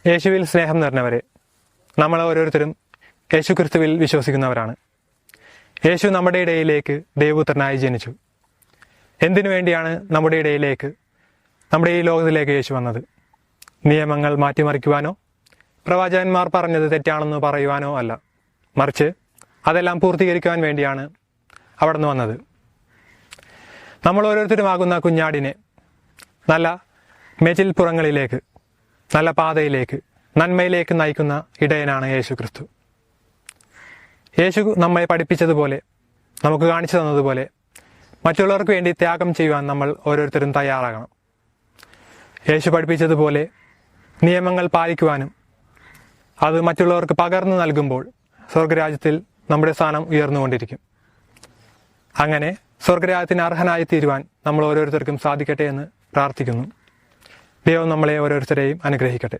യേശുവിൽ സ്നേഹം നിറഞ്ഞവരെ, നമ്മൾ ഓരോരുത്തരും യേശു ക്രിസ്തുവിൽ വിശ്വസിക്കുന്നവരാണ്. യേശു നമ്മുടെ ഇടയിലേക്ക് ദൈവപുത്രനായി ജനിച്ചു. എന്തിനു വേണ്ടിയാണ് നമ്മുടെ ഇടയിലേക്ക്, നമ്മുടെ ഈ ലോകത്തിലേക്ക് യേശു വന്നത്? നിയമങ്ങൾ മാറ്റിമറിക്കുവാനോ പ്രവാചകന്മാർ പറഞ്ഞത് തെറ്റാണെന്ന് പറയുവാനോ അല്ല, മറിച്ച് അതെല്ലാം പൂർത്തീകരിക്കുവാൻ വേണ്ടിയാണ് അവിടെ നിന്ന് വന്നത്. നമ്മൾ ഓരോരുത്തരുമാകുന്ന കുഞ്ഞാടിനെ നല്ല മേച്ചിൽപ്പുറങ്ങളിലേക്ക്, നല്ല പാതയിലേക്ക്, നന്മയിലേക്ക് നയിക്കുന്ന ഇടയനാണ് യേശു ക്രിസ്തു. യേശു നമ്മെ പഠിപ്പിച്ചതുപോലെ, നമുക്ക് കാണിച്ചു തന്നതുപോലെ മറ്റുള്ളവർക്ക് വേണ്ടി ത്യാഗം ചെയ്യുവാൻ നമ്മൾ ഓരോരുത്തരും തയ്യാറാകണം. യേശു പഠിപ്പിച്ചതുപോലെ നിയമങ്ങൾ പാലിക്കുവാനും അത് മറ്റുള്ളവർക്ക് പകർന്നു നൽകുമ്പോൾ സ്വർഗരാജ്യത്തിൽ നമ്മുടെ സ്ഥാനം ഉയർന്നുകൊണ്ടിരിക്കും. അങ്ങനെ സ്വർഗരാജ്യത്തിന് അർഹനായി തീരുവാൻ നമ്മൾ ഓരോരുത്തർക്കും സാധിക്കട്ടെ എന്ന് പ്രാർത്ഥിക്കുന്നു. ദൈവം നമ്മളെ ഓരോരുത്തരെയും അനുഗ്രഹിക്കട്ടെ.